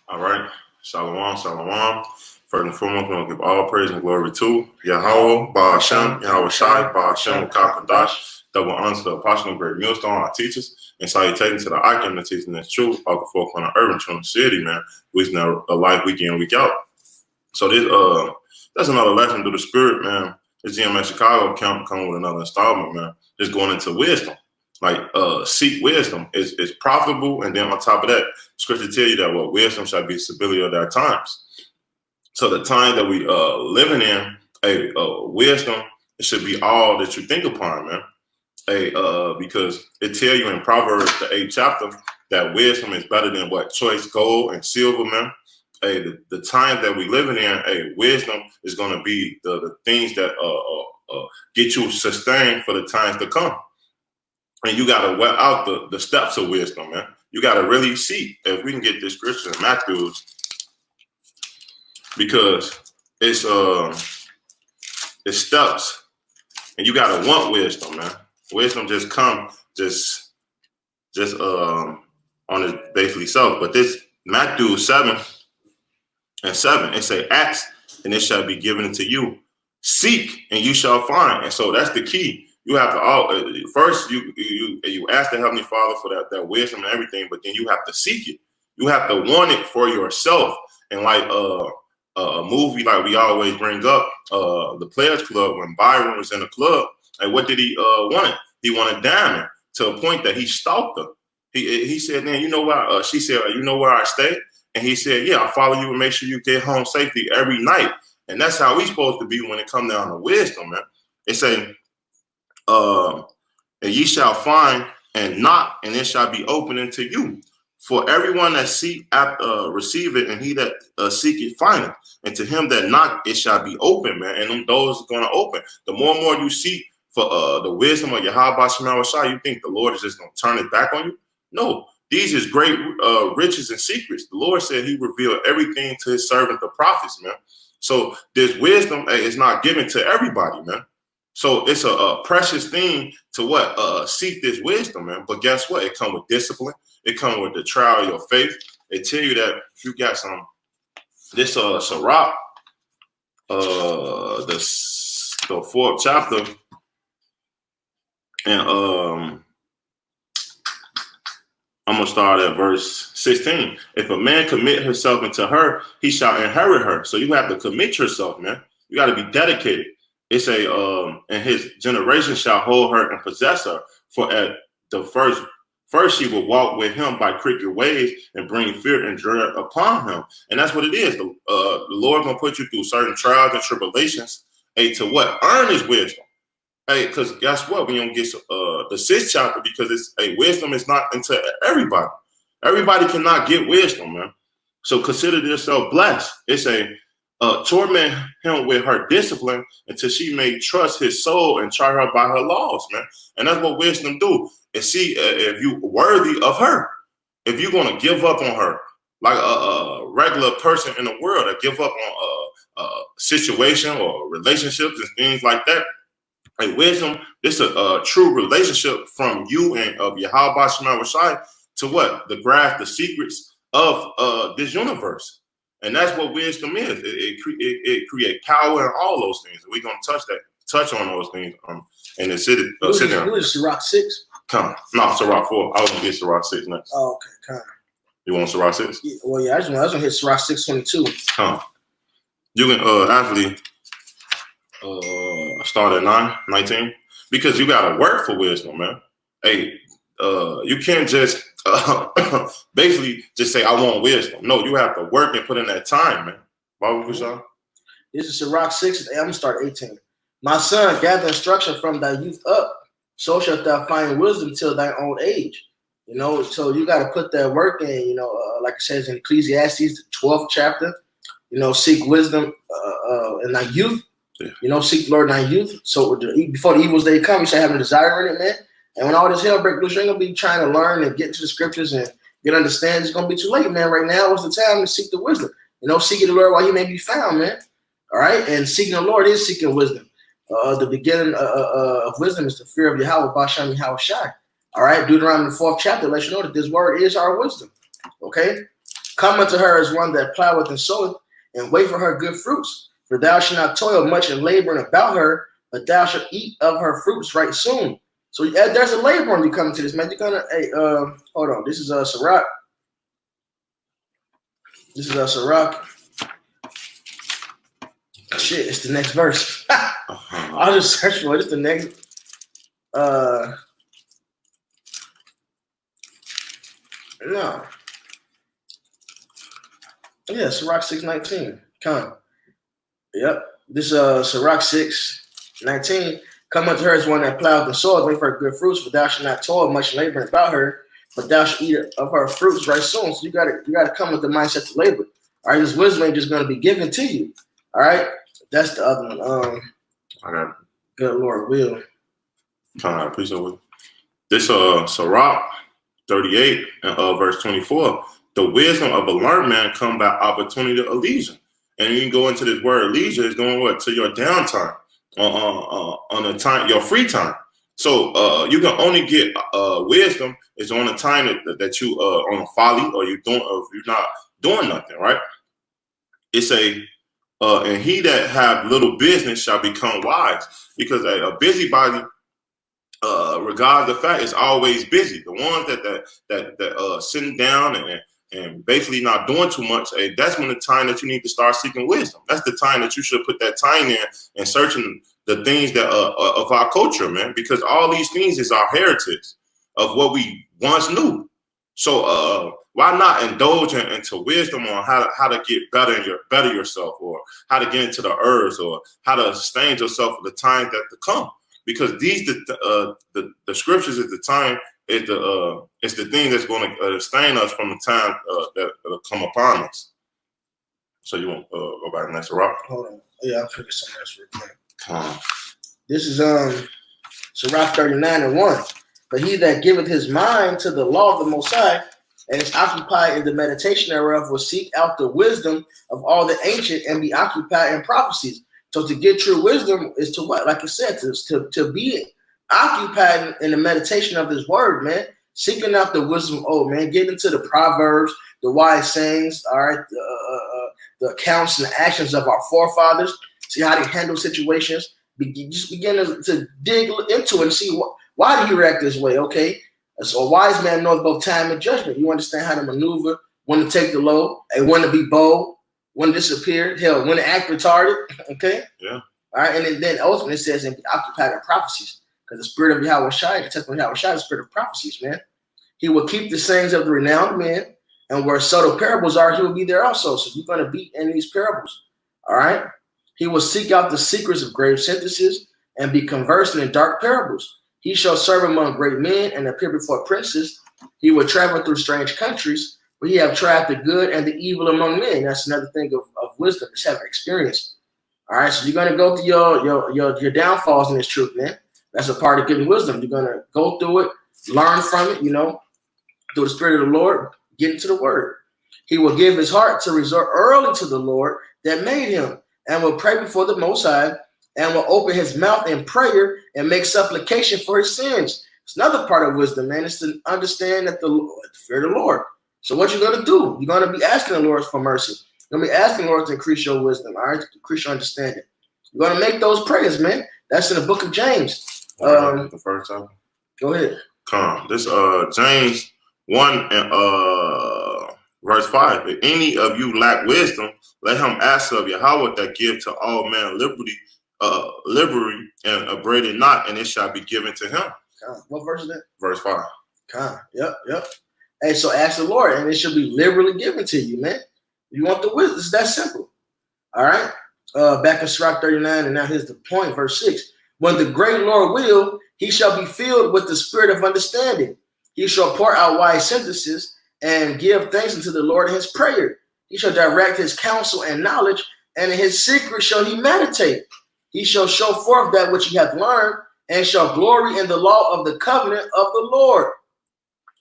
All right. Shalom, shalom. First and foremost, we want to give all praise and glory to Yahweh, Ba'ashem, Yahweh Shai, Ba'ashem, Kakadash. Double honor to the apostle and great millstone, our teachers, and salutating to the icon that teaching this truth of the four corner urban Trinity City, man. We know a life week in, week out. So this that's another lesson through the spirit, man. This GMS Chicago camp coming with another installment, man. Just going into wisdom. Like seek wisdom is profitable, and then on top of that, scripture tell you that what wisdom shall be stability of their times. So the time that we living in, wisdom, it should be all that you think upon, man. Because it tell you in Proverbs the 8th chapter that wisdom is better than what choice gold and silver, man. The time that we living in, wisdom is going to be the things that get you sustained for the times to come. And you got to wear out the steps of wisdom, man. You got to really see if we can get this scripture in Matthew, because it's steps, and you got to want wisdom, man. Wisdom just come just on its basically self. But this Matthew 7:7, it say, "Ask, and it shall be given unto you. Seek, and you shall find." And so that's the key. You have to first you ask the Heavenly Father for that wisdom and everything, but then you have to seek it. You have to want it for yourself. And like a movie like we always bring up, the Players Club, when Byron was in the club, and what did he want? He wanted Diamond to a point that he stalked her. He said, "Man, you know where?" She said, "You know where I stay?" And he said, "Yeah, I'll follow you and make sure you get home safely every night." And that's how we supposed to be when it comes down to wisdom, man. It say, "And ye shall find, and knock, and it shall be opened unto you. For everyone that seek receive it, and he that seek it find it. And to him that knock, it shall be open, man." And them doors are going to open. The more and more you seek for the wisdom of Yahweh Shema Shai, you think the Lord is just going to turn it back on you? No, these is great riches and secrets. The Lord said he revealed everything to his servant, the prophets, man. So this wisdom is not given to everybody, man. So it's a precious thing to seek this wisdom, man. But guess what? It comes with discipline. It comes with the trial of your faith. They tell you that if you got this Sirach, the 4th chapter, and I'm gonna start at verse 16. "If a man commit himself into her, he shall inherit her." So you have to commit yourself, man. You got to be dedicated. It's and his generation shall hold her and possess her. For at the first she will walk with him by crooked ways and bring fear and dread upon him. And that's what it is. The Lord gonna put you through certain trials and tribulations, to what? Earn his wisdom. Because guess what? We don't get the 6th chapter, because it's wisdom is not into everybody. Everybody cannot get wisdom, man. So consider yourself blessed. It's torment him with her discipline until she may trust his soul and try her by her laws, man. And that's what wisdom do. And see if you worthy of her. If you're gonna give up on her, like a regular person in the world that give up on a situation or relationships and things like that. Wisdom, this is a true relationship from you and of Yahweh Shema Shai to what? The grasp the secrets of this universe. And that's what wisdom is. It creates power and all those things. We're gonna touch on those things in the city. You was Sirach 6? Come. No, Sirach 4. I was gonna get Sirach 6 next. Oh, okay, come. You want Sirach 6? Yeah, well, yeah, I just want to hit Sirach 6:22. Come. You can actually start at 9:19, because you gotta work for wisdom, man. You can't just basically just say, "I want wisdom." No, you have to work and put in that time, man. This is Sirach 6. I'm gonna start 18. "My son, gather instruction from thy youth up, so shalt thou find wisdom till thy old age." You know, so you got to put that work in. You know, like it says in Ecclesiastes, the 12th chapter. You know, seek wisdom in thy youth. Yeah. You know, seek the Lord in thy youth. So before the evils day come, you should have a desire in it, man. And when all this hell breaks loose, you ain't gonna be trying to learn and get into the scriptures and get understanding. It's gonna be too late, man. Right now is the time to seek the wisdom. You know, seeking the Lord while he may be found, man. All right, and seeking the Lord is seeking wisdom. The beginning of wisdom is the fear of Yahweh, Ba'ashem, Yahweh Shai. All right, Deuteronomy the 4th chapter lets you know that this word is our wisdom. Okay, Come unto her as one that ploweth and soweth, and wait for her good fruits. For thou shalt not toil much in laboring about her, but thou shalt eat of her fruits right soon. So there's a labor when you come to this, man. You're gonna, hey, hold on. This is Sirach. This is Sirach. Shit, it's the next verse. I'll just search for it. It's the next. No. Yeah, Sirach 6:19. Come. Yep. This Sirach 6:19. Come unto her as one that plowed and soweth, wait for her good fruits, for thou shalt not toil much labor about her, but thou shalt eat of her fruits right soon. So you gotta come with the mindset to labor. All right, this wisdom ain't just gonna be given to you. All right, that's the other one. I got it. Good Lord will. I appreciate it. This Sirach 38 and verse 24. The wisdom of a learned man come by opportunity of leisure. And you can go into this word leisure, is going what? To your downtime, on the time, your free time. So you can only get wisdom is on the time that you on a folly or you're not doing nothing, right? It's and he that have little business shall become wise, because a busybody, regardless of the fact, is always busy. The ones that sitting down and basically not doing too much, that's when the time that you need to start seeking wisdom. That's the time that you should put that time in and searching the things that of our culture, man, because all these things is our heritage of what we once knew. So why not indulge into wisdom on how to get better yourself, or how to get into the herbs, or how to sustain yourself for the times that to come? Because these the scriptures is the time. It's the thing that's going to sustain us from the time that will come upon us. So you want go back to next Sirach? Hold on. Yeah, I'll figure something else real quick. This is Sirach 39:1. But he that giveth his mind to the law of the Most High, and is occupied in the meditation thereof, will seek out the wisdom of all the ancient and be occupied in prophecies. So to get true wisdom is to what? Like I said, to be occupied in the meditation of this word, man. Seeking out the wisdom of old, man. Get into the proverbs, the wise sayings, all right, the accounts and the actions of our forefathers. See how they handle situations. Just begin to dig into it and see why did he react this way, okay? So a wise man knows both time and judgment. You understand how to maneuver, when to take the low, and when to be bold, when to disappear, hell, when to act retarded, okay? Yeah. All right, and then ultimately it says, and be occupied in prophecies. Because the spirit of Yahweh Shai, the testimony of Yahweh Shai, is the spirit of prophecies, man. He will keep the sayings of the renowned men, and where subtle parables are, he will be there also. So you're going to be in these parables, all right? He will seek out the secrets of grave sentences and be conversant in dark parables. He shall serve among great men and appear before princes. He will travel through strange countries, where he have tried the good and the evil among men. That's another thing of wisdom, is having experience. All right, so you're going to go through your downfalls in this truth, man. That's a part of getting wisdom. You're going to go through it, learn from it, through the Spirit of the Lord, get into the word. He will give his heart to resort early to the Lord that made him, and will pray before the Most High, and will open his mouth in prayer and make supplication for his sins. It's another part of wisdom, man. It's to understand that the fear of the Lord. So what you're going to do, you're going to be asking the Lord for mercy. You're going to be asking the Lord to increase your wisdom, all right, to increase your understanding. You're going to make those prayers, man. That's in the book of James. The first time. Go ahead. Come. This James 1 and verse 5. If any of you lack wisdom, let him ask of Yahweh that give to all men liberty and upbraid not, and it shall be given to him. What verse is that? Verse 5. Yep. Hey, so ask the Lord, and it shall be liberally given to you, man. You want the wisdom? It's that simple. All right. Back in Sirach 39, and now here's the point, verse 6. When the great Lord will, he shall be filled with the spirit of understanding. He shall pour out wise sentences and give thanks unto the Lord in his prayer. He shall direct his counsel and knowledge, and in his secret shall he meditate. He shall show forth that which he hath learned, and shall glory in the law of the covenant of the Lord.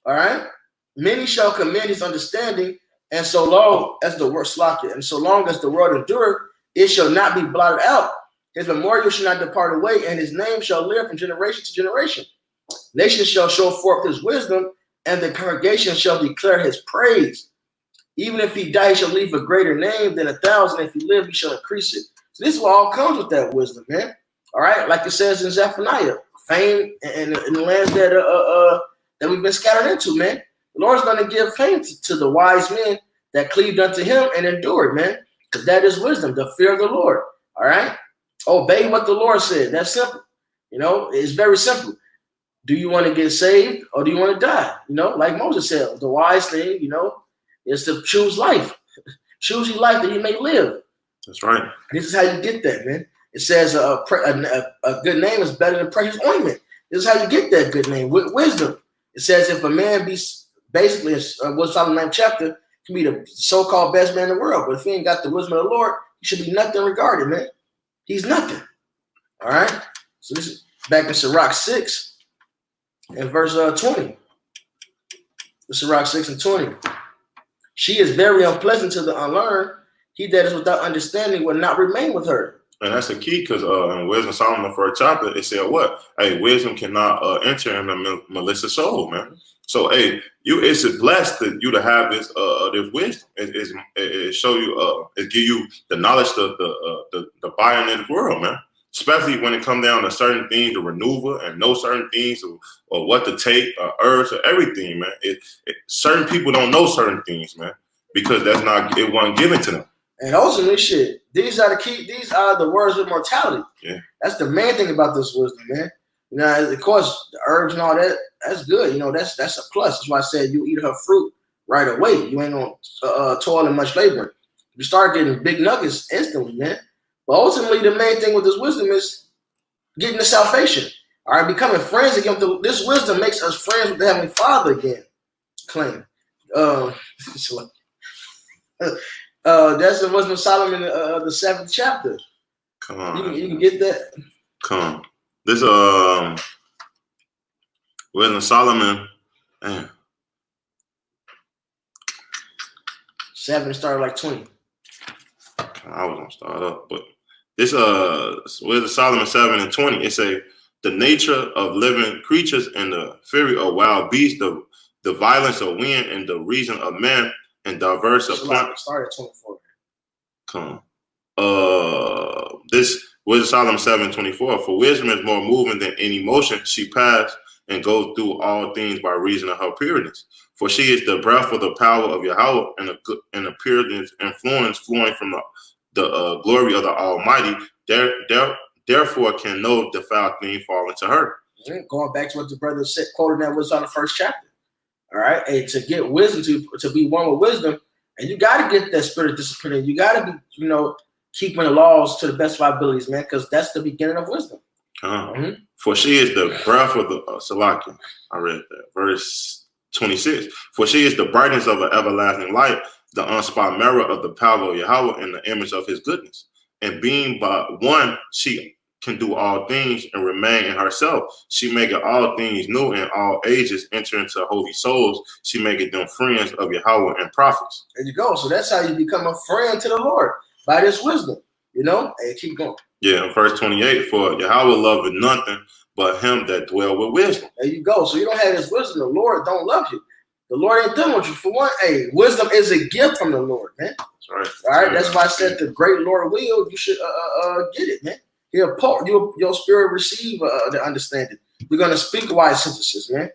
All right? Many shall commend his understanding, and so long as the word and so long as the world endureth, it shall not be blotted out. His memorial shall not depart away, and his name shall live from generation to generation. Nations shall show forth his wisdom, and the congregation shall declare his praise. Even if he die, he shall leave a greater name than 1,000. If he live, he shall increase it. So this is what all comes with that wisdom, man. All right, like it says in Zephaniah, fame in the lands that we've been scattered into, man. The Lord's going to give fame to the wise men that cleaved unto him and endured, man. Because that is wisdom, the fear of the Lord. All right, obey what the Lord said. That's simple. You know, it's very simple. Do you want to get saved or do you want to die? You know, like Moses said, the wise thing, you know, is to choose life. Choose your life that you may live. That's right. This is how you get that, man. It says a good name is better than precious ointment. This is how you get that good name, with wisdom. It says if a man be basically, what's on the 9th chapter, can be the so-called best man in the world. But if he ain't got the wisdom of the Lord, he should be nothing regarded, man. He's nothing. All right? So this is back in Sirach 6 and verse 20. Sirach 6 and 20. She is very unpleasant to the unlearned. He that is without understanding will not remain with her. And that's the key, because in Wisdom Solomon, the 1st chapter, it said what? Hey, wisdom cannot enter in the malicious soul, man. So, hey, it's blessed that you to have this wisdom. It show you, it give you the knowledge to the buying in the world, man. Especially when it comes down to certain things, to maneuver and know certain things, or what to take, herbs, or everything, man. Certain people don't know certain things, man, because it wasn't given to them. And ultimately, shit, these are the words of mortality. Yeah, that's the main thing about this wisdom, man. You know, of course, the herbs and all that, that's good. You know, that's a plus. That's why I said you eat her fruit right away. You ain't gonna toil and much labor. You start getting big nuggets instantly, man. But ultimately, the main thing with this wisdom is getting the salvation. All right, becoming friends again. This wisdom makes us friends with the Heavenly Father again. Claim. That's the Wisdom of Solomon, the 7th chapter. Come on. You can get that. Come on. This Wisdom of Solomon, man. 7 started like 20. I was gonna start up, but this Wisdom of Solomon 7 and 20. It say the nature of living creatures and the fury of wild beasts, the violence of wind and the reason of men, and diverse of plant. Started 24. Come on. This Wisdom of Solomon 7:24. For wisdom is more moving than any motion. She passed and goes through all things by reason of her pureness. For she is the breath of the power of Yahweh and a pureness influence flowing from the glory of the Almighty. Therefore can no defiled thing fall into her. Going back to what the brother said, quoted that was on the 1st chapter. All right, and to get wisdom, to be one with wisdom, and you got to get that spirit of discipline. You got to be, you know, keeping the laws to the best of our abilities, man, because that's the beginning of wisdom. For she is the breath of the Salakia. I read that verse 26. For she is the brightness of an everlasting light, the unspotted mirror of the power of Yahweh and the image of his goodness. And being but one, she can do all things and remain in herself. She maketh all things new in all ages, enter into holy souls. She maketh them friends of Yahweh and prophets. There you go. So that's how you become a friend to the Lord, by this wisdom. You know, and keep going. Yeah, verse 28, for Yahweh loveth nothing but him that dwell with wisdom. There you go. So you don't have this wisdom. The Lord don't love you. The Lord ain't done with you. For one, hey, wisdom is a gift from the Lord, man. That's right. All right. That's why I said the great Lord will. You should get it, man. Your spirit receive the understanding. We're gonna speak wise sentences, man.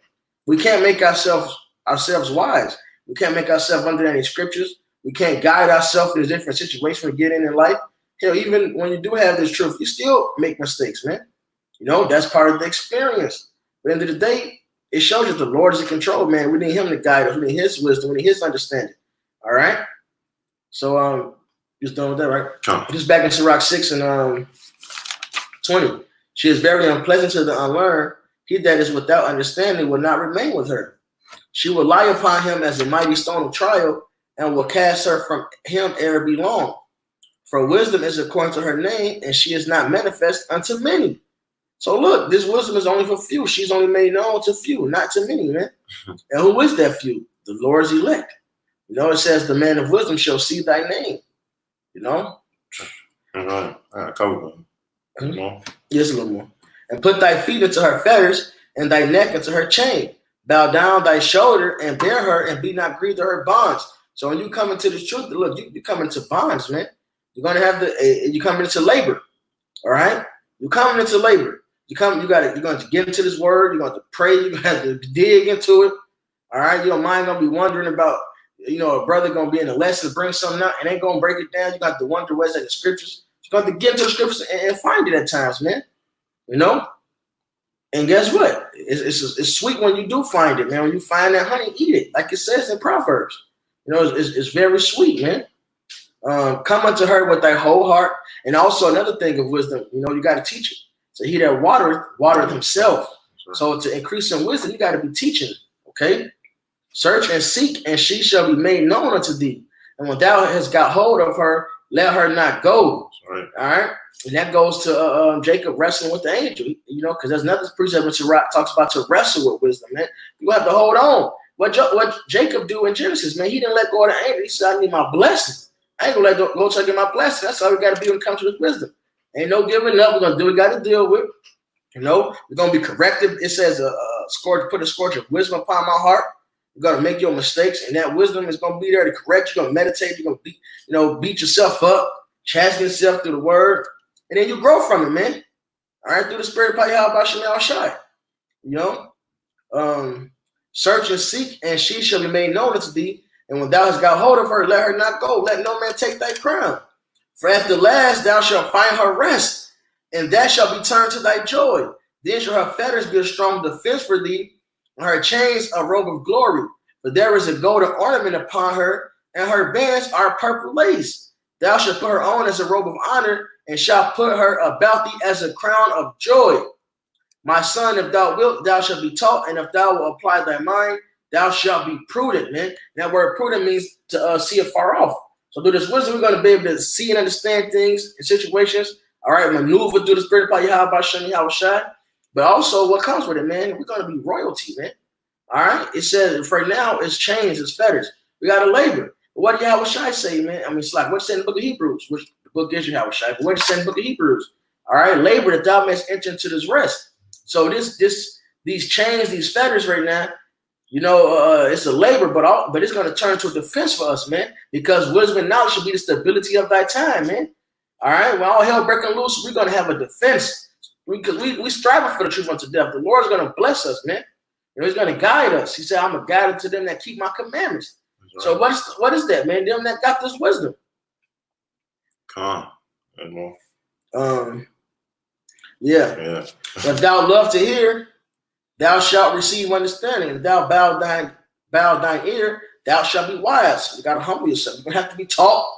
We can't make ourselves wise. We can't make ourselves under any scriptures. We can't guide ourselves in a different situation we get in life. Hell, even when you do have this truth, you still make mistakes, man. You know, that's part of the experience. But at the end of the day, it shows you the Lord is in control, man. We need him to guide us. We need his wisdom. We need his understanding. All right. So just done with that, right? Just back in Sirach 6 and 20. She is very unpleasant to the unlearned. He that is without understanding will not remain with her. She will lie upon him as a mighty stone of trial, and will cast her from him ere be long. For wisdom is according to her name, and she is not manifest unto many. So look, this wisdom is only for few. She's only made known to few, not to many, man. And who is that few? The Lord's elect. You know, it says the man of wisdom shall see thy name. You know? All right, cover it. Yes, a little more. And put thy feet into her fetters, and thy neck into her chain. Bow down thy shoulder, and bear her, and be not grieved to her bonds. So when you come into this truth, look, you come into bonds, man. You're gonna have you come into labor. All right, you're coming into labor. You're going to get into this word. You're going to pray. You're going to have to dig into it. All right, your mind gonna be wondering about, a brother gonna be in a lesson, bring something out, and ain't gonna break it down. You got to wonder where's that in the scriptures. You got to get into the scriptures and find it at times, man. And guess what? It's sweet when you do find it, man. When you find that honey, eat it, like it says in Proverbs. It's very sweet, man. Come unto her with thy whole heart. And also another thing of wisdom, you got to teach it. So he that watereth himself. Sure. So to increase in wisdom, you got to be teaching, okay? Search and seek, and she shall be made known unto thee. And when thou hast got hold of her, let her not go. Right. All right? And that goes to Jacob wrestling with the angel, because there's another precept which talks about to wrestle with wisdom, man. You have to hold on. What Jacob do in Genesis, man, he didn't let go of the angel. He said, I need my blessing. I ain't going to go try to get my blessing. That's all we got to be when it comes to this wisdom. Ain't no giving up. We're going to do what we got to deal with. We're going to be corrected. It says, put a scourge of wisdom upon my heart. You're going to make your mistakes, and that wisdom is going to be there to correct you. You're going to meditate. You're going to beat yourself up, chastise yourself through the word, and then you grow from it, man. All right, through the spirit of Yahweh Shemel Shai. Search and seek, and she shall be made known unto thee. And when thou hast got hold of her, let her not go. Let no man take thy crown. For at the last thou shalt find her rest, and that shall be turned to thy joy. Then shall her fetters be a strong defense for thee, and her chains a robe of glory. For there is a golden ornament upon her, and her bands are purple lace. Thou shalt put her on as a robe of honor, and shalt put her about thee as a crown of joy. My son, if thou wilt, thou shalt be taught, and if thou wilt apply thy mind, thou shalt be prudent, man. And that word prudent means to see afar off. So through this wisdom, we're going to be able to see and understand things and situations. All right, maneuver through the spirit of Yahweh Shai. But also what comes with it, man, we're going to be royalty, man. All right, it says for now it's chains, it's fetters. We got to labor. But what did Yahweh Shai say, man? I mean, it's like what's in the book of Hebrews, which the book is Yahweh Shai, but what did it say in the book of Hebrews? All right, labor that thou mayest enter into this rest. So these chains, these fetters right now, it's a labor, but it's going to turn to a defense for us, man, because wisdom and knowledge should be the stability of thy time, man. All right, when all hell breaking loose, we're going to have a defense. We striving for the truth unto death. The Lord's going to bless us, man. He's going to guide us. He said, I'm a guide to them that keep my commandments. Right. So what is that, man? Them that got this wisdom. Calm. Yeah. If thou love to hear, thou shalt receive understanding. If thou bow thine ear, thou shalt be wise. You got to humble yourself. You're going to have to be taught.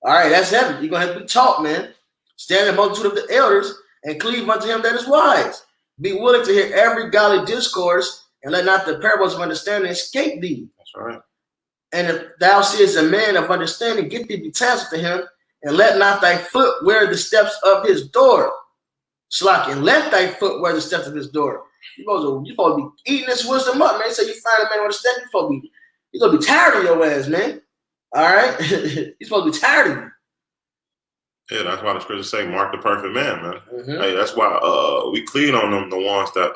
All right, that's heavy. You're going to have to be taught, man. Stand in the multitude of the elders and cleave unto him that is wise. Be willing to hear every godly discourse, and let not the parables of understanding escape thee. That's right. And if thou seest a man of understanding, get thee betassed to him, and let not thy foot wear the steps of his door. And let thy foot wear the steps of his door. You're supposed to be eating this wisdom up, man. So you find a man on the step, you're going to be tired of your ass, man. All right? You're supposed to be tired of you. Yeah, that's why the scriptures say, mark the perfect man, man. Mm-hmm. Hey, that's why we clean on them, the ones that,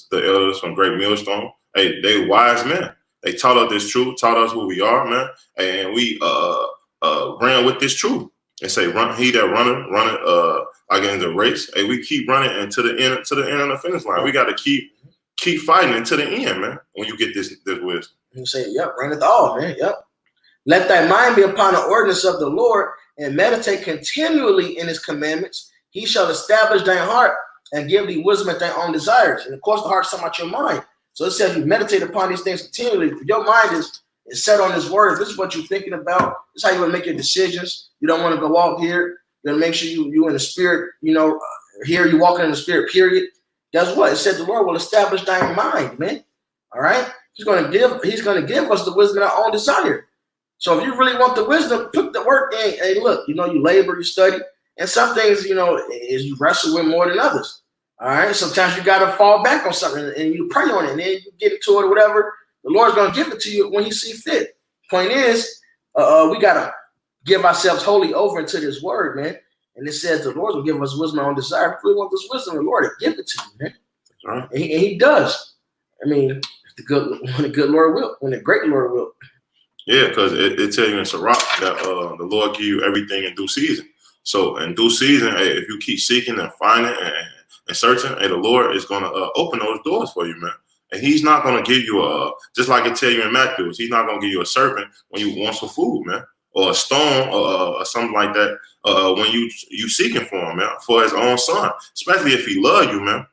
the elders from Great Millstone. Hey, they wise men. They taught us this truth, taught us who we are, man. And we ran with this truth. And say, he that runneth against the race. Hey, we keep running into the end of the finish line. We got to keep fighting into the end, man. When you get this wisdom. You say, yep, runneth all, man. Yep. Let thy mind be upon the ordinance of the Lord, and meditate continually in his commandments. He shall establish thy heart and give thee wisdom at thy own desires. And of course, the heart's talking about your mind. So it says you meditate upon these things continually. Your mind is set on his word. This is what you're thinking about. This is how you want to make your decisions. You don't want to go out here. You want to make sure you in the spirit, here you walking in the spirit, period. Guess what? It said the Lord will establish thy mind, man. All right? He's going to give us the wisdom of our own desire. So if you really want the wisdom, put the work in. Hey, look, you labor, you study. And some things, is you wrestle with more than others. All right? Sometimes you got to fall back on something and you pray on it and then you get into it or whatever. The Lord's going to give it to you when he sees fit. Point is, we got to give ourselves wholly over into this word, man. And it says the Lord will give us wisdom on desire. If we want this wisdom, the Lord will give it to you, man. Right. And he does. I mean, when the great Lord will. Yeah, because it tell you in Sirach that the Lord give you everything in due season. So in due season, hey, if you keep seeking and finding and searching, hey, the Lord is going to open those doors for you, man. And he's not going to give you just like it tell you in Matthew, he's not going to give you a serpent when you want some food, man, or a stone or something like that when you seeking for him, man, for his own son, especially if he love you, man.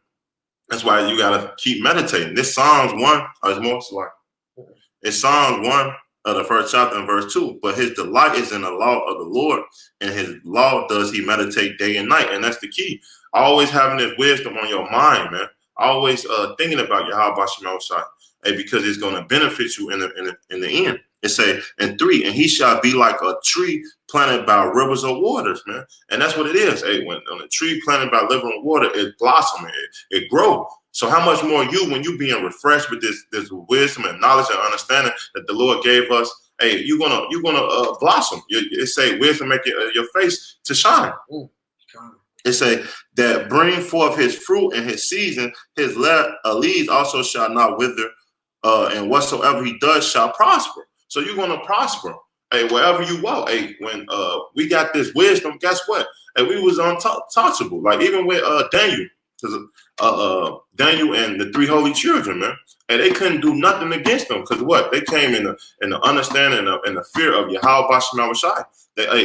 That's why you got to keep meditating. This Psalms 1, it's Psalms 1 of the first chapter and verse 2. But his delight is in the law of the Lord, and his law does he meditate day and night. And that's the key. Always having this wisdom on your mind, man. Always thinking about Yahweh Shema Shai, because it's going to benefit you in the end. It say in 3, and he shall be like a tree planted by rivers of waters, man. And that's what it is. Hey, when on a tree planted by living water, it blossoms, it grows. So how much more you, when you being refreshed with this wisdom and knowledge and understanding that the Lord gave us, hey, you're gonna blossom. It say wisdom make your face to shine. It say that bring forth his fruit in his season, his leaves also shall not wither, and whatsoever he does shall prosper. So you're gonna prosper. Hey, wherever you walk. Hey, when we got this wisdom, guess what? Hey, we was untouchable. Like even with Daniel, because Daniel and the 3 holy children, man, and they couldn't do nothing against them because what? They came in the understanding and the fear of Yahweh Shema Shai.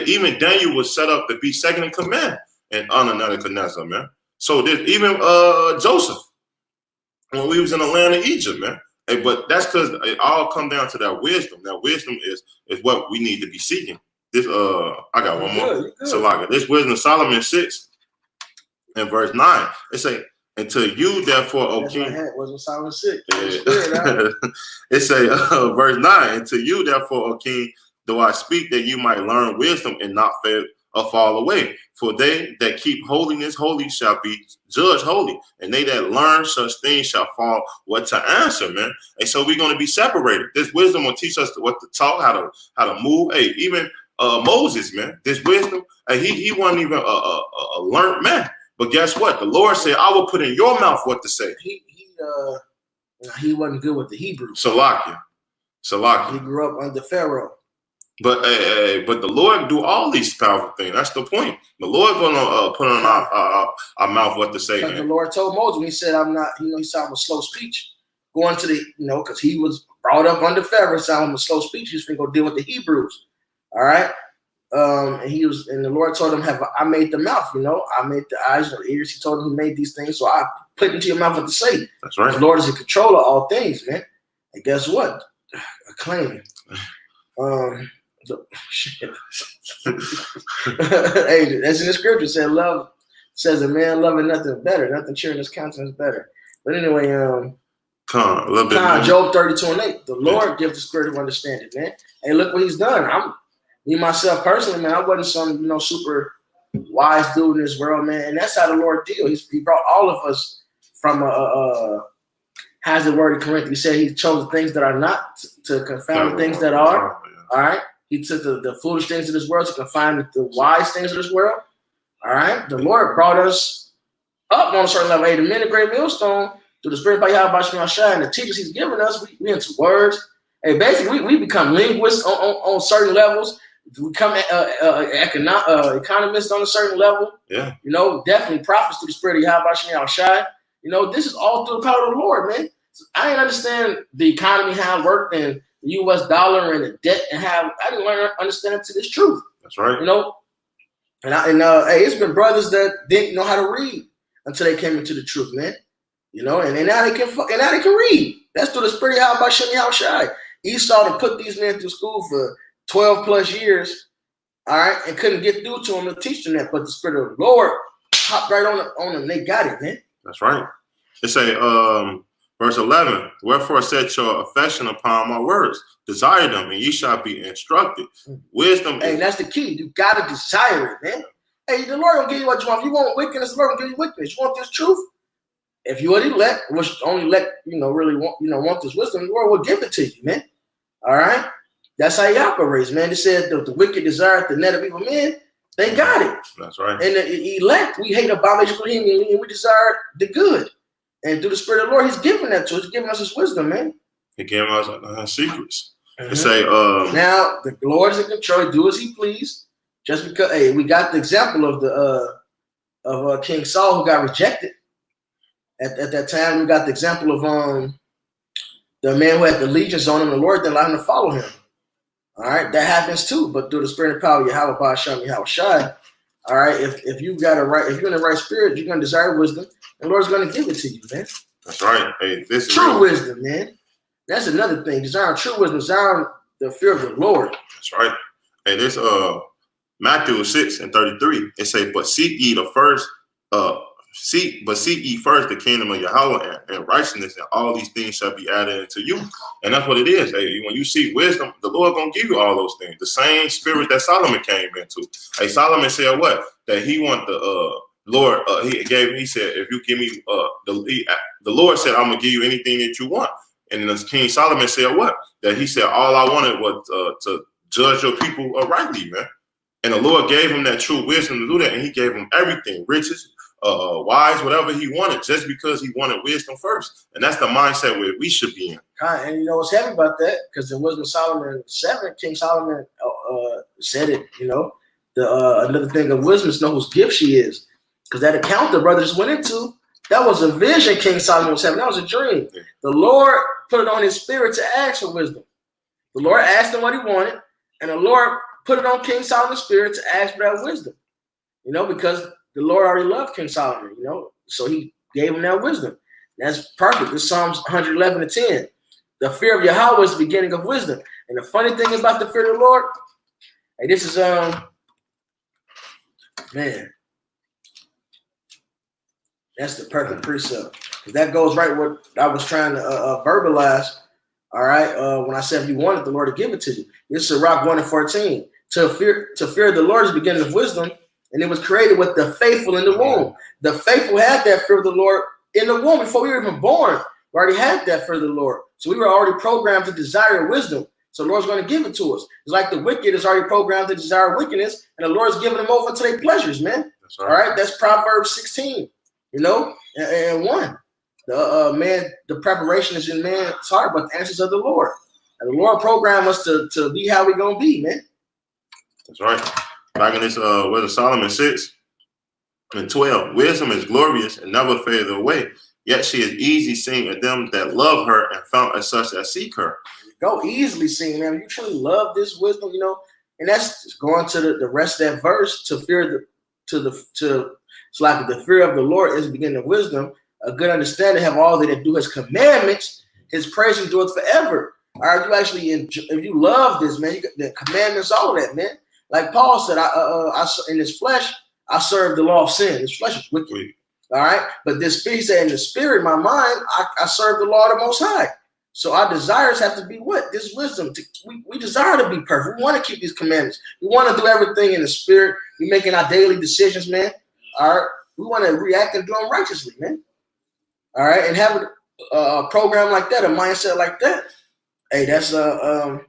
Even Daniel was set up to be second in command and under Nebuchadnezzar, man. So there's even Joseph when we was in the land of Egypt, man. Hey, but that's because it all come down to that wisdom. That wisdom is what we need to be seeking. This I got one more. So like this wisdom, Solomon 6 and verse 9. It say, until you therefore, O king. Was Solomon 6. It say verse 9. Until you therefore, O king, do I speak that you might learn wisdom and not fail or fall away. For they that keep holiness holy shall be judged holy, and they that learn such things shall fall what to answer, man. And so we're going to be separated. This wisdom will teach us what to talk, how to move. Hey, even Moses, man, this wisdom, he wasn't even a learned man. But guess what? The Lord said, I will put in your mouth what to say. He wasn't good with the Hebrews. Salakia. He grew up under Pharaoh. But the Lord do all these powerful things. That's the point. The Lord gonna put on our mouth what to say. The Lord told Moses when he said, "I'm not." He said I'm a slow speech, going to the because he was brought up under Pharaoh. So I'm a slow speech. He's gonna go deal with the Hebrews. All right. And the Lord told him, I made the mouth. I made the eyes and the ears. He told him he made these things, so I put into your mouth what to say. That's right. The Lord is in control of all things, man. And guess what? A claim. Hey, that's in the scripture. Says a man loving nothing better, nothing cheering his countenance better. But anyway, Job 32:8. The Lord gives the spirit of understanding, man. Hey, look what he's done. Me myself personally, man, I wasn't some super wise dude in this world, man. And that's how the Lord deals. He brought all of us from how's the word in Corinthians? He said he chose the things that are not to confound the things that are. All right. He took the foolish things of this world to confound the wise things of this world. All right. The Lord brought us up on a certain level. Hey, the men of Great Millstone, through the Spirit by Yahweh Shema Shai and the teachers he's given us, we into words. Hey, basically, we become linguists on certain levels. We become economists on a certain level. Yeah. Definitely prophets through the Spirit of Yahweh Shema Shai. This is all through the power of the Lord, man. So I didn't understand the economy, how it worked, and the U.S. dollar and the debt, and how I didn't understand it to this truth. That's right. Hey, it's been brothers that didn't know how to read until they came into the truth, man. And now they can read. That's through the Spirit of Yahweh Shema Shai. Esau to put these men through school for 12 plus years, all right, and couldn't get through to them to teach them that. But the Spirit of the Lord hopped right on them. They got it, man. That's right. It say, verse 11, wherefore set your affection upon my words, desire them, and ye shall be instructed. Wisdom. Hey, that's the key. You gotta desire it, man. Hey, the Lord will give you what you want. If you want wickedness, the Lord will give you wickedness. You want this truth? If you are elect, which only elect, really want this wisdom, the Lord will give it to you, man. All right. That's how he operates, man. They said the wicked desire the net of evil men. They got it. That's right. And the elect, we hate abomination for him, and we desire the good. And through the Spirit of the Lord, he's giving that to us. He's giving us his wisdom, man. He gave us secrets. It say, now the Lord is in control, do as he please. Just because, hey, we got the example of the King Saul who got rejected at that time. We got the example of the man who had the legions on him. The Lord didn't allow him to follow him. All right, that happens too. But through the spirit and power of Yahweh Ba'ashem Yahushai, all right, if you got a right, if you're in the right spirit, you're gonna desire wisdom, and the Lord's gonna give it to you, man. That's right. Hey, this is true wisdom, man. That's another thing. Desiring true wisdom, desiring the fear of the Lord. That's right. Hey, this Matthew 6:33. It say, but seek ye first the kingdom of Yahweh and righteousness, and all these things shall be added to you. And that's what it is. Hey, when you seek wisdom, the Lord gonna give you all those things. The same spirit that Solomon came into. Hey, Solomon said what? That he want the Lord. He said, if you give me the Lord said, I'm gonna give you anything that you want. And then King Solomon said what? That he said, all I wanted was to judge your people rightly, man. And the Lord gave him that true wisdom to do that, and he gave him everything, riches, wise, whatever he wanted, just because he wanted wisdom first. And that's the mindset where we should be in. And you know what's heavy about that? Because in Wisdom Solomon 7, King Solomon said it, you know, another thing of wisdom is know whose gift she is. Because that account the brother just went into, that was a vision King Solomon was having. That was a dream. Yeah. The Lord put it on his spirit to ask for wisdom. The Lord asked him what he wanted, and the Lord put it on King Solomon's spirit to ask for that wisdom. You know, because the Lord already loved King Solomon, you know, so he gave him that wisdom. That's perfect. This Psalms 111:10. The fear of Yahweh is the beginning of wisdom. And the funny thing about the fear of the Lord, hey, this is man, that's the perfect precept. Because that goes right what I was trying to verbalize. All right, when I said if you wanted the Lord to give it to you. This is Sirach 1:14. To fear the Lord is the beginning of wisdom, and it was created with the faithful in the womb. The faithful had that fear of the Lord in the womb before we were even born. We already had that fear of the Lord. So we were already programmed to desire wisdom. So the Lord's going to give it to us. It's like the wicked is already programmed to desire wickedness, and the Lord's giving them over to their pleasures, man. That's right. All right, that's Proverbs 16, you know, and 1. The preparation is in man's heart, but the answers of the Lord. And the Lord programmed us to be how we're going to be, man. That's right. Back in this, where Solomon 6:12, wisdom is glorious and never fadeth away. Yet she is easy seen of them that love her, and found as such as seek her. Go easily seen, man. You truly love this wisdom, you know, and that's just going to the rest of that verse. To fear it's like the fear of the Lord is the beginning of wisdom. A good understanding have all that do his commandments. His praise endureth forever. All right, you actually, if you love this, man, you got the commandments, all that, man. Like Paul said, I in his flesh, I serve the law of sin. His flesh is wicked. All right. But this spirit, he said, in the spirit, my mind, I serve the law of the Most High. So our desires have to be what? This wisdom. We desire to be perfect. We want to keep these commandments. We want to do everything in the spirit. We're making our daily decisions, man. All right. We want to react and do them righteously, man. All right. And have a program like that, a mindset like that. Hey, that's the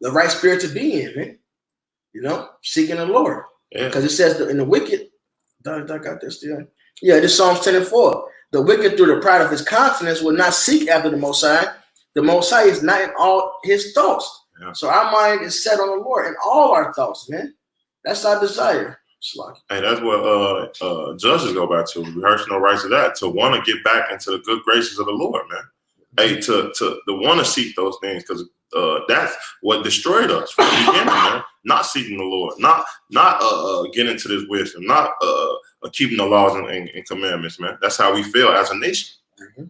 right spirit to be in, man. You know, seeking the Lord. Because it says in the wicked, I got this still. Yeah, this Psalms 10:4. The wicked through the pride of his countenance will not seek after the Most High. The Most High is not in all his thoughts. Yeah. So our mind is set on the Lord in all our thoughts, man. That's our desire. Hey, that's what judges go back to. Rehearsing no rights of that, to want to get back into the good graces of the Lord, man. Hey, to want to seek those things, because that's what destroyed us from the beginning, man. Not seeking the Lord, not getting into this wisdom, not keeping the laws and commandments, man. That's how we feel as a nation. Mm-hmm.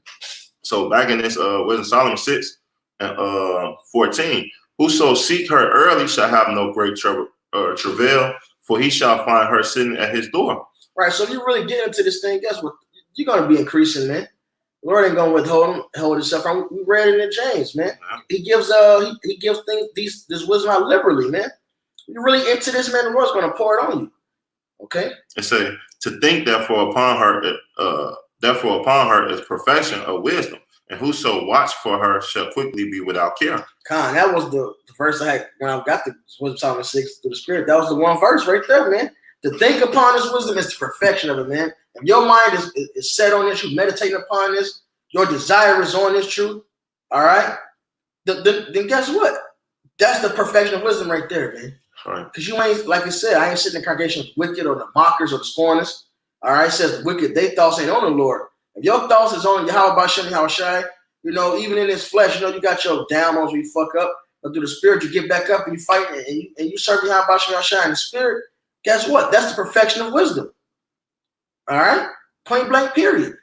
So back in this, Wisdom Solomon 6:14, whoso seek her early shall have no great travail, for he shall find her sitting at his door. Right. So if you really get into this thing, guess what? You're gonna be increasing, man. The Lord ain't gonna hold himself from. We read it in James, man. Yeah. He gives things this wisdom out liberally, man. You're really into this, man. The Lord's gonna pour it on you. Okay. It say to think therefore upon her is perfection of wisdom, and whoso watch for her shall quickly be without care. Con, that was the verse I had when I got the Wisdom Solomon 6 through the Spirit. That was the one verse right there, man. To think upon this wisdom is the perfection of it, man. If your mind is set on this, you meditating upon this, your desire is on this truth, all right? then guess what? That's the perfection of wisdom right there, man. Right. Because you ain't, like I said, I ain't sitting in the congregation with wicked or the mockers or the scorners. All right, it says wicked, they thoughts ain't on the Lord. If your thoughts is on Yahweh Bashem Yahweh Shai, even in this flesh, you got your down moments where you fuck up, but through the spirit, you get back up and you fight and you serve Yahweh Bashem Yahweh Shai in the spirit. Guess what? That's the perfection of wisdom. All right, point blank, period.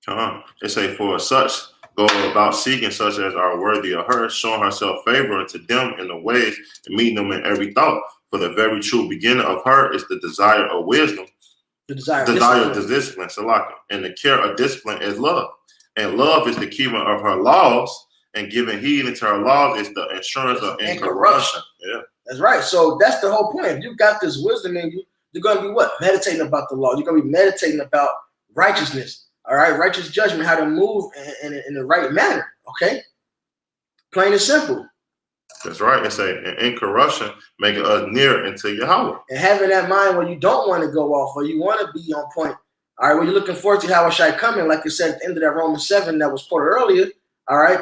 It say, for such go about seeking such as are worthy of her, showing herself favor unto them in the ways and meeting them in every thought. For the very true beginning of her is the desire of wisdom, the desire of discipline, and the care of discipline is love. And love is the keeping of her laws, and giving heed into her laws is the insurance of incorruption. Yeah, that's right. So that's the whole point. If you got this wisdom in you, you're going to be what? Meditating about the law. You're going to be meditating about righteousness. All right, righteous judgment, how to move in the right manner. Okay, plain and simple. That's right. It's incorruption, making us near into Yahweh. And having that mind where you don't want to go off, or you want to be on point. All right, when you're looking forward to Yahweh Shai coming, like you said at the end of that Romans 7 that was quoted earlier. All right,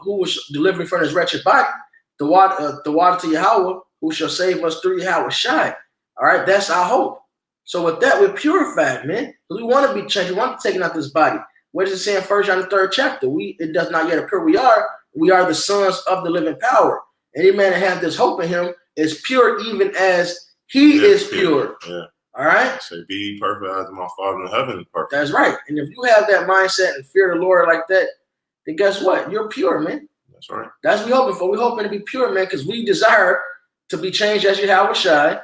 who was delivering from his wretched body, the water to Yahweh, who shall save us through Yahweh Shai. All right, that's our hope. So with that, we're purified, man. We want to be changed. We want to be taken out this body. What does it say in 1 John the 3rd chapter? It does not yet appear we are the sons of the living power. Any man that has this hope in him is pure, even as he is pure. Yeah. All right. So be perfect as my Father in heaven is perfect. That's right. And if you have that mindset and fear the Lord like that, then guess what? You're pure, man. That's right. That's what we're hoping for. We're hoping to be pure, man, because we desire to be changed as Yahweh Shai.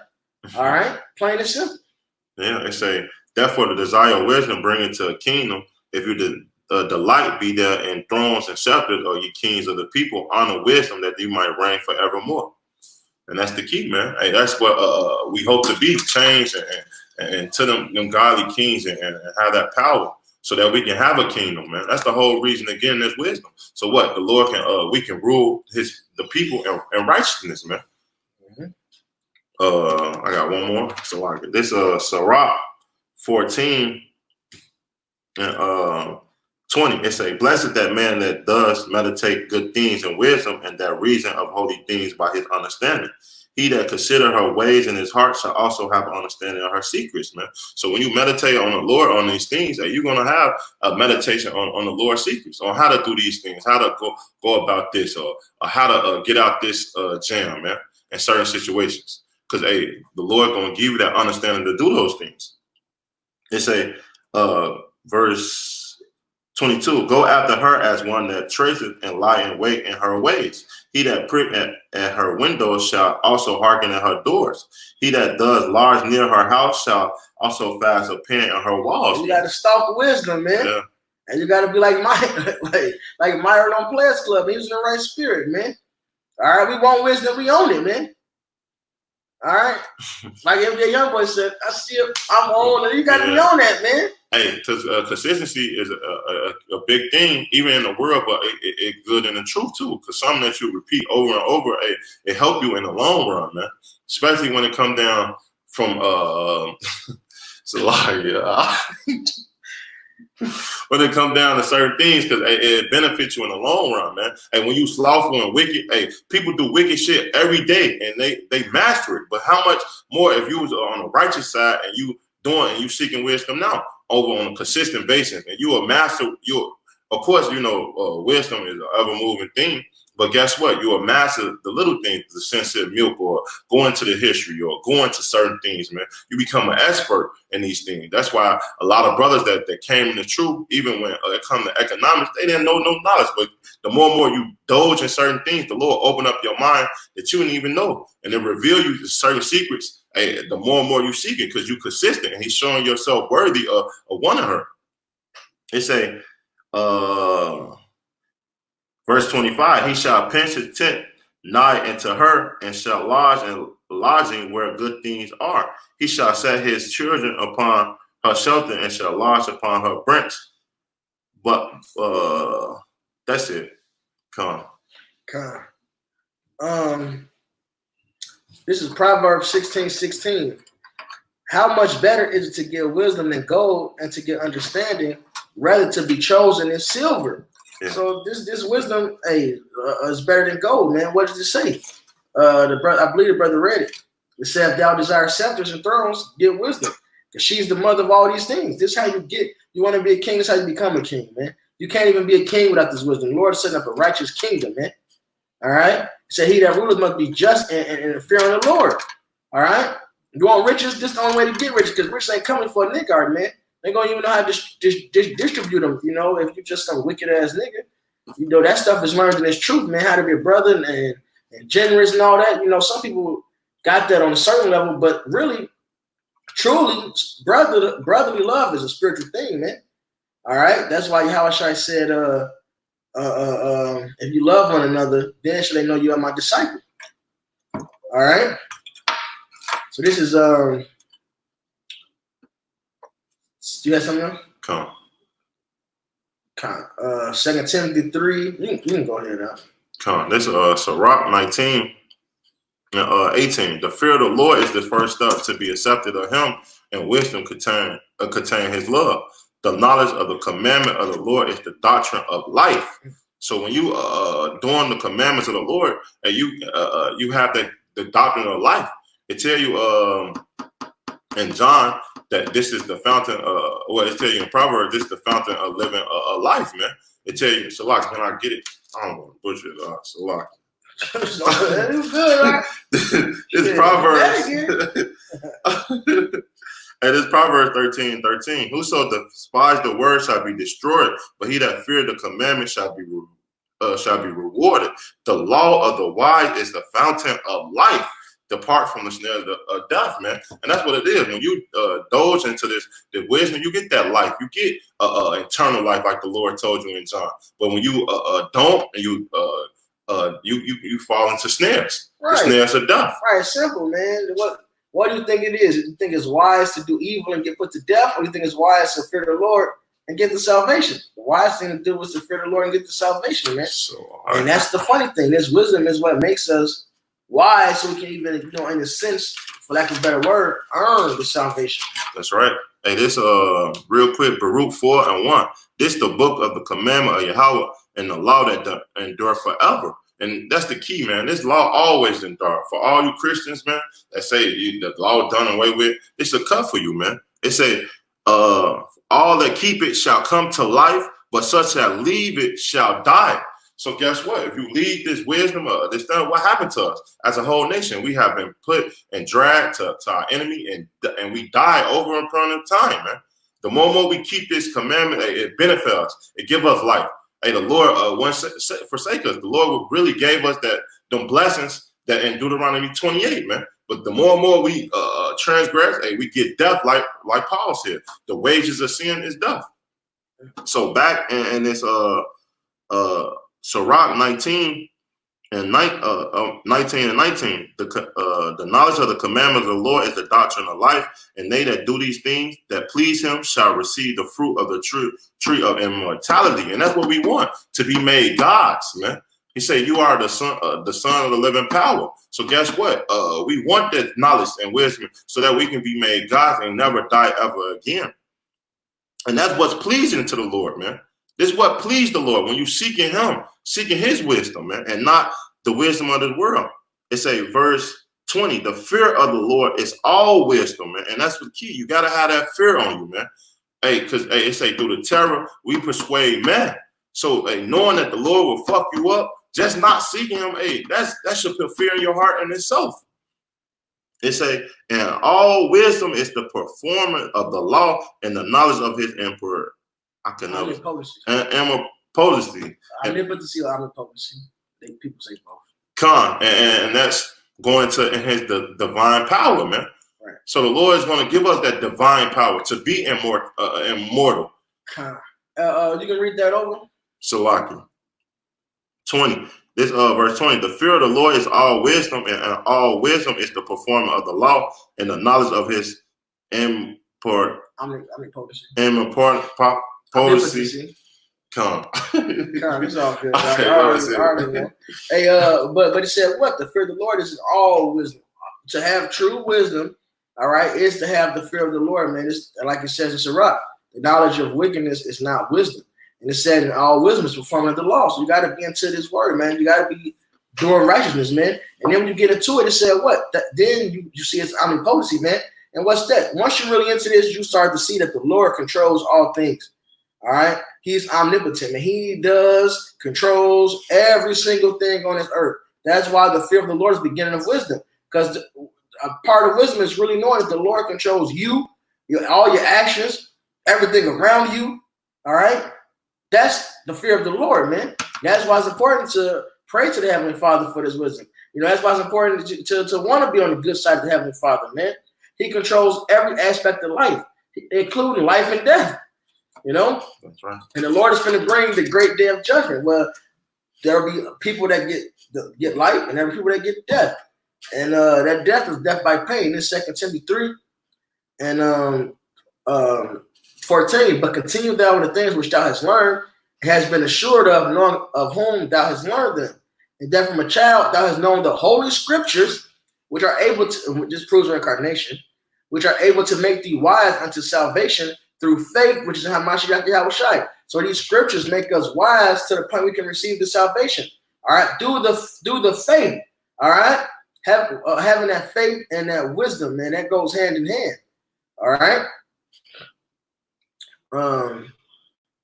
All right. Plain and simple. Yeah, they say, therefore the desire of wisdom bring into a kingdom. If you delight be there in thrones and scepters, or ye kings of the people, honor wisdom that you might reign forevermore. And that's the key, man. Hey, that's what we hope to be, changed and to them godly kings and have that power so that we can have a kingdom, man. That's the whole reason, again, there's wisdom. So what? The Lord we can rule the people in righteousness, man. I got one more. So like this Sirach 14 and 20. It say, blessed that man that does meditate good things and wisdom, and that reason of holy things by his understanding. He that consider her ways in his heart shall also have an understanding of her secrets, man. So when you meditate on the Lord on these things, you're gonna have a meditation on the Lord's secrets, on how to do these things, how to go about this, or how to get out this jam, man, in certain situations. Because the Lord gonna give you that understanding to do those things. It say, verse 22, go after her as one that traceth and lie in wait in her ways. He that prick at her windows shall also hearken at her doors. He that does lodge near her house shall also fast a pen on her walls. You got to stalk wisdom, man. Yeah. And you got to be like Myron on Players Club. He was in the right spirit, man. All right, we want wisdom, we own it, man. All right, like MJ Youngboy said, I'm on, and you got to be on that, man. Hey, because consistency is a big thing, even in the world, but it's good in the truth too. Because something that you repeat over and over, it help you in the long run, man. Especially when it comes down from when it comes down to certain things, because it benefits you in the long run, man. And when you slothful and wicked, people do wicked shit every day, and they master it. But how much more if you was on the righteous side and you seeking wisdom now over on a consistent basis, and you a master? Of course, wisdom is an ever-moving thing. But guess what? You a master the little things, the sensitive milk, or going to the history, or going to certain things, man. You become an expert in these things. That's why a lot of brothers that came in the truth, even when it comes to economics, they didn't know no knowledge. But the more and more you indulge in certain things, the Lord open up your mind that you didn't even know, and it reveal you to certain secrets. The more and more you seek it, because you're consistent, and He's showing yourself worthy of one of her. It say, verse 25, he shall pinch his tent nigh unto her, and shall lodge in lodging where good things are. He shall set his children upon her shelter, and shall lodge upon her branch. But that's it. Come. This is Proverbs 16:16. How much better is it to get wisdom than gold, and to get understanding rather to be chosen than silver? Yeah. So this wisdom, hey, is better than gold, man. What does it say? I believe the brother read it. It said, if thou desire scepters and thrones, get wisdom. Because she's the mother of all these things. This is how you want to be a king, this is how you become a king, man. You can't even be a king without this wisdom. The Lord is setting up a righteous kingdom, man. All right? He said, he that ruleth must be just and fearing the Lord. All right? You want riches? This is the only way to get riches, because riches ain't coming for a nigga, man. They gonna even know how to distribute them, you know, if you're just some wicked ass nigga. You know, that stuff is learned in this truth, man, how to be a brother and generous and all that. You know, some people got that on a certain level, but really, truly, brotherly love is a spiritual thing, man. All right? That's why Yahushua said, if you love one another, then shall they know you are my disciple. All right? So this is do you have something else? Come. 2 Timothy 3. You can go ahead now. Come. This Sirach 19 and 18. The fear of the Lord is the first step to be accepted of him, and wisdom contain his love. The knowledge of the commandment of the Lord is the doctrine of life. So when you doing the commandments of the Lord, and you have the doctrine of life. It tell you in John that this is the fountain. It tell you in Proverbs, this is the fountain of living life, man. It tell you, Salak, can I get it? I don't want to butcher it, Salak. That is good, right? It's Proverbs. And it's Proverbs 13:13. Whoso despise the word shall be destroyed, but he that fear the commandment shall be rewarded. The law of the wise is the fountain of life. Depart from the snare of death, man. And that's what it is. When you indulge into the wisdom, you get that life. You get eternal life, like the Lord told you in John. But when you don't, and you fall into snares. Right. The snares of death. Right, simple, man. What do you think it is? Do you think it's wise to do evil and get put to death, or do you think it's wise to fear the Lord and get the salvation? The wise thing to do is to fear the Lord and get the salvation, man. And that's the funny thing. This wisdom is what makes us wise, so we can even, in a sense, for lack of a better word, earn the salvation. That's right. Hey, this real quick, Baruch 4:1. This the book of the commandment of Yahweh and the law that endure forever. And that's the key, man. This law always endure. For all you Christians, man, that say the law done away with, it's a cut for you, man. It say, all that keep it shall come to life, but such that leave it shall die. So guess what? If you leave this wisdom, this stuff, what happened to us as a whole nation? We have been put and dragged to our enemy, and we die over a period of time, man. The more we keep this commandment, it benefits us. It gives us life. Hey, the Lord won't forsake us. The Lord really gave us them blessings that in Deuteronomy 28, man. But the more and more we transgress, hey, we get death, like Paul said. The wages of sin is death. So back in this Sirach 19 and 19, the knowledge of the commandments of the Lord is the doctrine of life, and they that do these things that please him shall receive the fruit of the tree of immortality. And that's what we want, to be made gods, man. He said, you are the son of the living power. So guess what? We want that knowledge and wisdom so that we can be made gods and never die ever again. And that's what's pleasing to the Lord, man. This is what pleased the Lord when you seeking him, seeking his wisdom, man, and not the wisdom of the world. It's a verse 20. The fear of the Lord is all wisdom, man. And that's the key. You got to have that fear on you, man. Hey, because it say through the terror, we persuade man. So knowing that the Lord will fuck you up, just not seeking him, hey, that should put fear in your heart in itself. It say, and all wisdom is the performance of the law and the knowledge of his emperor. I can know Omnipotency. Omnipotency. Omnipotency. People say both. And that's going to his divine power, man. Right. So the Lord is going to give us that divine power to be immortal. You can read that over. Salaki 20. This verse 20. The fear of the Lord is all wisdom, and all wisdom is the performance of the law and the knowledge of his Policy. Come. It's all good. Hey, but it said what? The fear of the Lord is all wisdom. To have true wisdom, all right, is to have the fear of the Lord, man. It's like it says in Sirach, the knowledge of wickedness is not wisdom. And it said in all wisdom is performing the law. So you got to be into this word, man. You got to be doing righteousness, man. And then when you get into it, it said what? Then you see its omnipotency, man. And what's that? Once you're really into this, you start to see that the Lord controls all things. All right? He's omnipotent, and he controls every single thing on this earth. That's why the fear of the Lord is the beginning of wisdom. Because a part of wisdom is really knowing that the Lord controls you, all your actions, everything around you. All right? That's the fear of the Lord, man. That's why it's important to pray to the Heavenly Father for this wisdom. That's why it's important to want to be on the good side of the Heavenly Father, man. He controls every aspect of life, including life and death. That's right. And the Lord is going to bring the great day of judgment. Well, there will be people that get life, and there will be people that get death. And that death is death by pain. This 2 Timothy 3 and 14. But continue thou with the things which thou hast learned, has been assured of, knowing of whom thou hast learned them. And that from a child thou hast known the holy scriptures, which are able to, this proves reincarnation, which are able to make thee wise unto salvation through faith, which is Hamashiach Yahushai. So these scriptures make us wise to the point we can receive the salvation. All right, do the faith. All right, having that faith and that wisdom, man, that goes hand in hand. All right.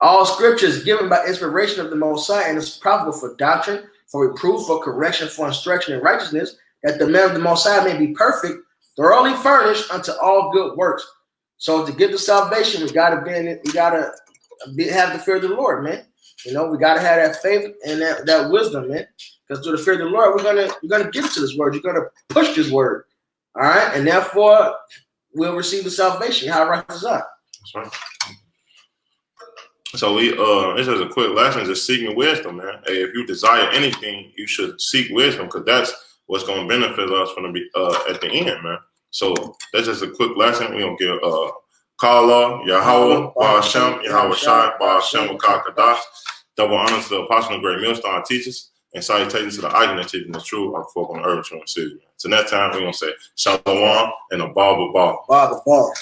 All scriptures given by inspiration of the Most High and is profitable for doctrine, for reproof, for correction, for instruction in righteousness, that the man of the Most High may be perfect, thoroughly furnished unto all good works. So to get the salvation, we gotta have the fear of the Lord, man. We gotta have that faith and that wisdom, man. Because through the fear of the Lord, we're gonna get into this word. You're gonna push this word, all right, and therefore we'll receive the salvation. How right is that? That's right. So this is a quick lesson, just seeking wisdom, man. Hey, if you desire anything, you should seek wisdom, because that's what's going to benefit us from at the end, man. So that's just a quick lesson. We're going to give Kala, Yahweh, Ba'ashem, Yahweh Shai, Ba'ashem, Wakakadash. Double honors to the apostle and great millstone teachers, and salutations to the icon that teaching the truth of folk on the earth, city. So next time, we're going to say Shalom and a ball. Ball.